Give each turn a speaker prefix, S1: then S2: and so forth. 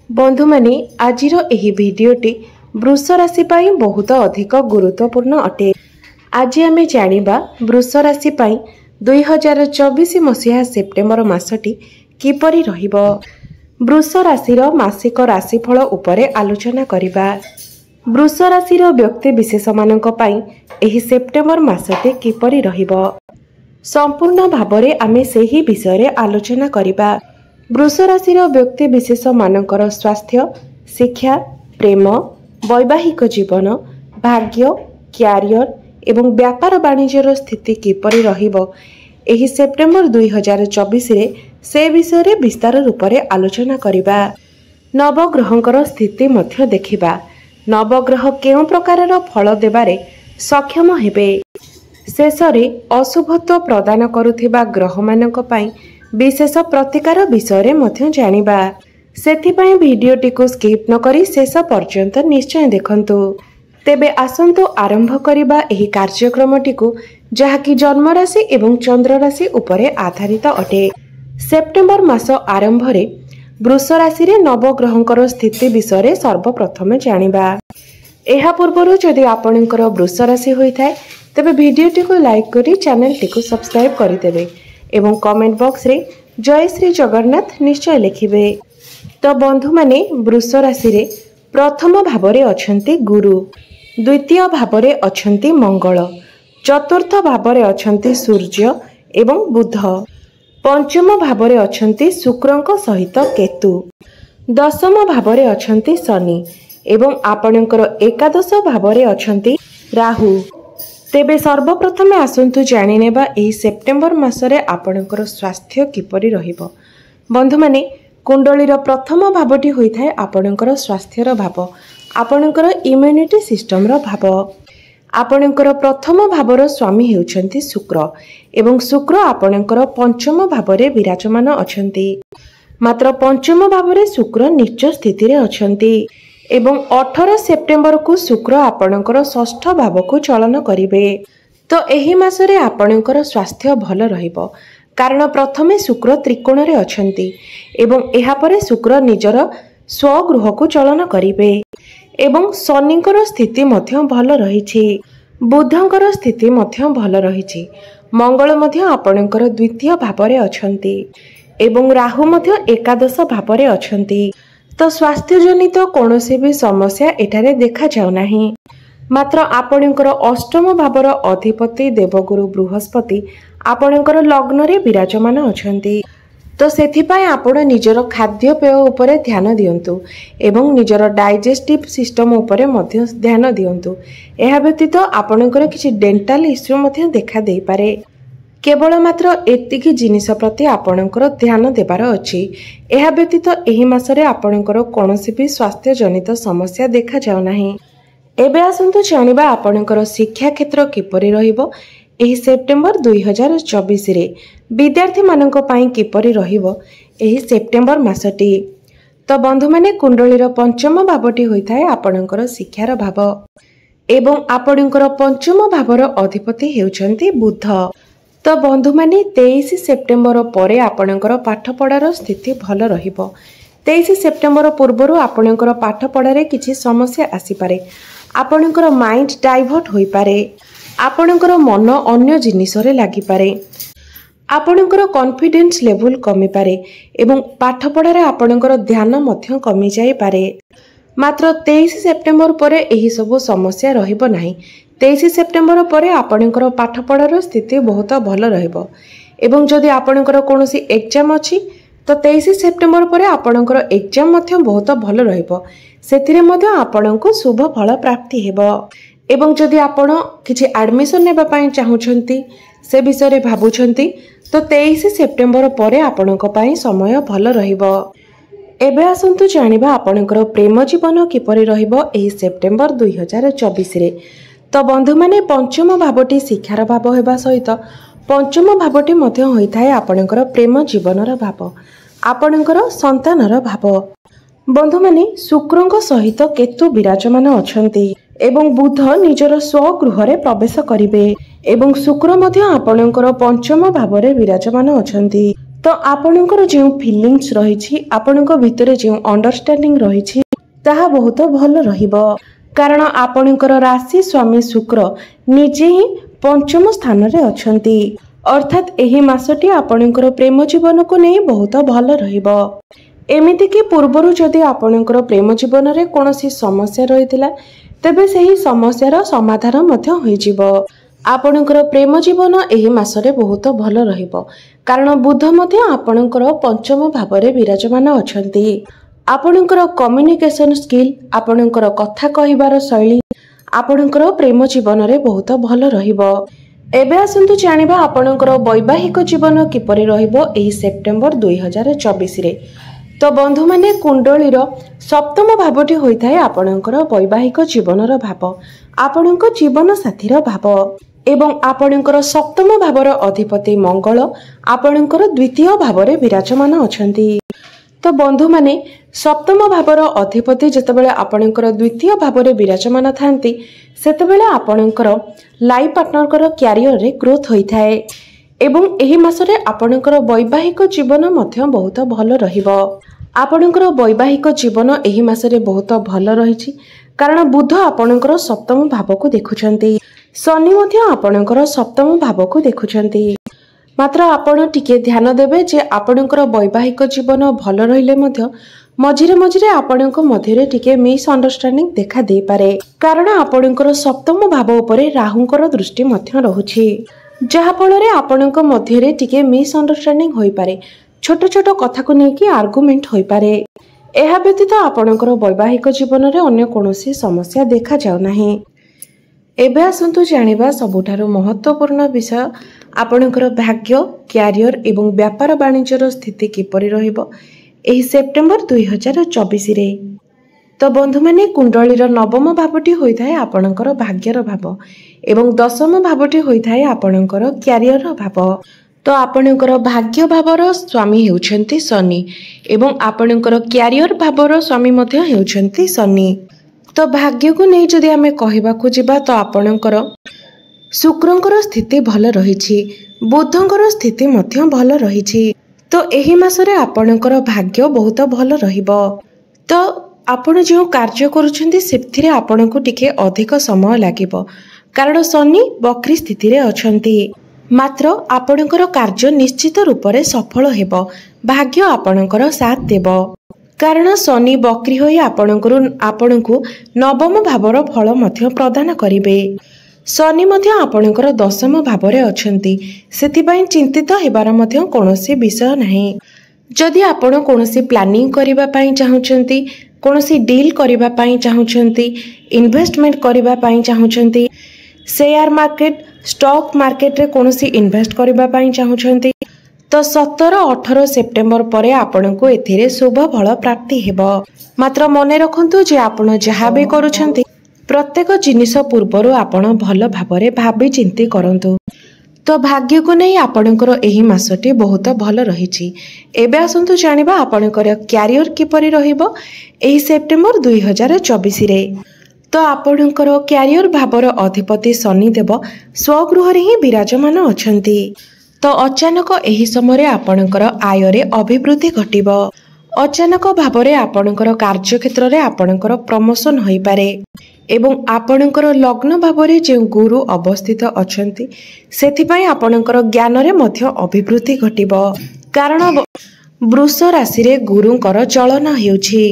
S1: बंधु माने आजिर एही भिडियोटी वृष राशि पाई बहुत अधिक गुरुत्वपूर्ण अटे। आज आमे जानिबा वृष राशि पाई 2024 मसीहा सेप्टेम्बर मासटी किपरि रहिबो। वृष राशिर मासिक राशिफल उपरे आलोचना करिबा। वृष राशिर व्यक्ति विशेष मानक पाई एही सेप्टेम्बर मासटी किपरि रहिबो संपूर्ण भाबरे आमे सेही विषय रे आलोचना करिबा। वृष राशिर व्यक्ति विशेष मानकर स्वास्थ्य, शिक्षा, प्रेम, वैवाहिक जीवन, भाग्य, क्यारियर एवं व्यापार वाणिज्यर स्थिति किपरि रहिबो एही सेप्टेम्बर 2024 रे से विषय रे विस्तार रूप रे आलोचना करिबा। नवग्रहंकर स्थिति मध्य देखिबा। नवग्रह केउं प्रकारर फल देबारे सक्षम हेबे। शेषरे अशुभत्व प्रदान करुथिबा ग्रह मानक पाई विशेष प्रतिकार विषय मध्य जानिबा। सेथिपाई भिडियोटी को स्किप न करी शेष पर्यंत निश्चय देखंतु। तेबे आसंतु आरंभ करिबा एही कार्यक्रमटी को जहाँकि जन्म राशि एवं चंद्र राशि उपरे आधारित अटे। सेप्टेम्बर मास आरंभ रे वृष राशि रे नवग्रहंकर स्थिति विषय सर्वप्रथम जानिबा। एहा पूर्वरु जदि आपणकर वृष राशि होइथाय तेबे भिडियोटी को लाइक करी चैनल टी को सब्सक्राइब करि देबे एवं कमेंट बॉक्स रे जय श्री जगन्नाथ निश्चय लिखिबे। तो बंधु माने वृष राशि रे प्रथम भावरे अछंती गुरु, द्वितीय भावरे अछंती मंगल, चतुर्थ भावरे अछंती सूर्य एवं बुध, पंचम भावरे अछंती शुक्रंक सहित केतु, दशम भावरे अछंती शनि एवं आपणकर एकादश भावरे अछंती राहु। तेबे सर्वप्रथम आसंतु जानि नेबा एही सेप्टेम्बर मासरे आपणकर स्वास्थ्य किपरि रहिबो। बंधु माने कुंडलीर प्रथम भावटी होइथाय आपणकर स्वास्थ्यर भाव, आपणकर इम्यूनिटी सिस्टम रो भाव। आपणकर प्रथम भावर स्वामी हेउछंती शुक्र एवं शुक्र आपणकर पंचम भावरे विराजमान अछंती। मात्र पंचम भावरे शुक्र नीच स्थिति रे अछंती एवं 18 सेप्टेम्बर को शुक्र आपणकर षष्ठ भाव को चलन करिवे। तो एही मासरे आपणकर स्वास्थ्य भल रहिबो कारण प्रथमे शुक्र त्रिकोण रे अछंती एवं एहा परे शुक्र निजर स्वगृह को चलन करिवे एवं शनिकर स्थिति मध्य भल रहिछि, बुधंकर स्थिति मध्य भल रहिछि, मंगल मध्य आपणकर द्वितीय भावरे अछंती एवं राहु मध्य एकादश भावरे अछंती। तो स्वास्थ्य जनित कौनसी भी समस्या एठारे देखा जाउ नाही। मात्र आपणकर अष्टम भावर अधिपति देवगुरु बृहस्पति आपणकर लग्न रे विराजमान अछंती। तो सेथिपाई आपण निजर खाद्य पेय उपरे ध्यान दियंतु एवं निजर डाइजेस्टिव सिस्टम उपरे मध्य ध्यान दियंतु। एहा व्यतीत आपणकर किछि डेंटल इश्यू मध्य देखा देई पारे। केवल मात्र एतिकी जिनिस प्रति आपणकर ध्यान देबार अछि। एहा व्यतीत एही मासरे आपणकर कोनोसी भी स्वास्थ्य जनित समस्या देखा जाउ नाही। एबे आसंतु जानिबा आपणकर शिक्षा क्षेत्र किपरि रहिबो एही सेप्टेम्बर 2024 रे विद्यार्थी मानक पई किपरि रहिबो एही सेप्टेम्बर मासटी। तो बंधु माने कुंडलीर पंचम भावटी होइथाय आपणकर शिक्षार भाव एवं आपणकर पंचम भावर अधिपति हेउछंती बुध। तो बंधु माने 23 सेप्टेम्बर परे आपणकर पाठपढ़ार स्थिति भल रहिबो। 23 सेप्टेम्बर पूर्वरु आपणकर पाठपढ़ारे किछि समस्या आसी पारे, आपणकर माइंड डाइवर्ट होई पारे, आपणकर मन अन्य जिनिस रे लागि पारे, आपणकर कॉन्फिडेंस लेवल कमी पारे एवं पाठपढ़ारे आपणकर ध्यान मध्य कमी जाई पारे। मात्र 23 सेप्टेम्बर परे एही सब समस्या रहिबो नाही। 23 सेप्टेम्बर परे आपणकर पाठपढ़ार स्थिति बहुत भल रहिबो एवं जदि आपणकर कोनोसी एग्जाम अछि तो 23 सेप्टेम्बर परे आपणकर एग्जाम मध्य बहुत भल रहिबो। सेथिरे मध्य आपणको शुभ फल प्राप्ति हेबो एवं जदि आपण किछि एडमिशन नेबा पई चाहुछंती से विषय रे भाबुछंती तो 23 सेप्टेम्बर परे आपणको पई समय भल रहिबो। एबे आसंतु जानिबा आपणकर प्रेम जीवन किपरि रहिबो एही सेप्टेम्बर 2024 रे। तो बंधु माने पंचम भावटी शिक्षार भाव हेबा सहित पंचम भावटी मध्य होइथाय आपणकर प्रेम जीवनर भाव, आपणकर संतानर भाव। बंधु माने शुक्रंक सहित केतु विराजमान अछंती एवं बुध निजर स्वगृह रे प्रवेश करिवे एवं शुक्र मध्य आपणकर पंचम भावरे विराजमान अछंती। तो आपणकर जो फिलिंग्स रही आपण भितर जो अंडरस्टैंडिंग रही ताहा बहुत भल रहिबो कारण आपणकर राशि स्वामी शुक्र निजे ही पंचम स्थान रे अछंती अर्थात एही मासटी आपणकर प्रेम जीवन को नहीं बहुत भल रहिबो। एमिति कि पूर्वरु जदि आपणकर प्रेम जीवन रे कोनोसी समस्या रहितिला तेबे सेही समस्यार समाधान मध्य होई जिवो। आपणकर प्रेम जीवन एही मासरे बहुत भल रहिबो कारण बुध मध्य आपणकर पंचम भाव रे विराजमान अछंती। आपणकर कम्युनिकेशन स्किल आपणकर कथा कहिबार शैली आपणकर प्रेम जीवन रे बहुत भल रहिबो। एबे आसंतु जानिबा आपणकर वैवाहिक जीवन किपरि रहिबो एही सेप्टेम्बर 2024 रे। तो बंधु माने कुंडलीर सप्तम भावटी होइथाय आपणकर वैवाहिक जीवनर भाव आपणक जीवन साथीर भाव एवं आपणकर सप्तम भावर अधिपति मंगल आपणकर द्वितीय भावरे विराजमान अछंती। तो बंधु माने सप्तम भावर अधिपति जेतेबेले आपणकर द्वितीय भावरे विराजमान थांती सेतेबेले आपणकर लाइफ पार्टनरकर कैरियर रे ग्रोथ होइथाय एवं एही मासरे आपणकर वैवाहिक जीवन मध्य बहुत भल रहिबो। आपणकर वैवाहिक जीवन एही मासरे बहुत भल रहिछि कारण बुध आपणकर सप्तम भाव को देखुछंती शनि मध्य आपणकर सप्तम भाव को देखुछंती। मात्र आपण टिके ध्यान देबे जे आपणकर वैवाहिक जीवन भल रहिले मध्य मझिरे मझिरे आपणक मध्यरे टिके मिस अंडरस्टैंडिंग देखा दे पारे कारण आपणकर सप्तम भाव उपरे राहुंकर दृष्टि मध्य रहुछि जहा फଳରେ आपणक मध्यरे टिके मिस अंडरस्टैंडिंग होई पारे छोट छोट कथा को नेकी आर्गुमेंट होई पारे। एहा व्यतीत आपणकर वैवाहिक जीवन रे अन्य कोनोसी समस्या देखा जाउ नाही। एबे आसंतु जानिबा सबुठारु महत्वपूर्ण विषय आपणकर भाग्य कैरियर एवं व्यापार वाणिज्यर स्थिति किपरि रहिबो एही सेप्टेम्बर 2024 रे। तो बंधु माने कुंडलीर नवम भावटी होइथाय आपणकर भाग्यर भाव एवं दशम भावटी होइथाय आपणकर कैरियर भाव। तो आपणकर भाग्य भावर स्वामी हेउछंती शनि एवं आपणकर कैरियर भावर स्वामी मध्य हेउछंती शनि। तो भाग्य को नहीं जदि आमे कहिबाकू जिबा तो आपणकर शुक्रंकर स्थिति भल रहिछि बुधंकर स्थिति मध्य भल रहिछि। तो एही मासरे आपणकर भाग्य बहुत भल रहिबो। तो आपण जो कार्य करूछंती सेथिरे आपणको टिके अधिक समय लागिबो कारण शनि बक्री स्थिति रे अछंती मात्र आपणकर कार्य निश्चित रूप से सफल हेबो भाग्य आपणकर साथ देबो कारण शनि बक्री होई आपणको नवम भावर फल मध्य प्रदान करिवे। शनि मध्य आपणकर दशम भावरे अछंती सेथिबाई चिंतित हेबार मध्य कोनोसी विषय नाही। जदि आपण कोनोसी प्लानिंग करिबा पई चाहुचंती कोनोसी डील करिबा पई चाहुचंती इन्वेस्टमेंट करिबा पई चाहुचंती शेयर मार्केट स्टॉक मार्केट रे कोनोसी इन्वेस्ट करिबा पई चाहुचंती तो 17-18 सेप्टेम्बर परे आपणको एथिरे शुभ फल प्राप्ति हेबो। मात्र मने रखंतु जे आपण जहा भी करूछंती प्रत्येक जिनिस पूर्वरु आपण भल भाबरे भाबी चिंती करंतु। तो भाग्य को नहीं आपणकर एही मासटी बहुत भल रहिछि। एबे आसंतु जानिबा आपणकर कैरियर किपरि रहिबो एही सेप्टेम्बर 2024 रे। तो आपणकर कैरियर भावर अधिपति शनिदेव स्वगृह रे ही विराजमान अछंती। तो अचानक एही समय आपणकर आय रे अभिवृद्धि घटिबो अचानक भावरे आपणकर कार्य क्षेत्र रे आपणकर प्रमोशन होई पारे एवं आपणकर लग्न भावरे जे गुरु अवस्थित अछंती सेथिपई आपणकर ज्ञान रे मध्य अभिवृद्धि घटिबो कारण वृष राशि रे गुरुंकर चलन हेउछि।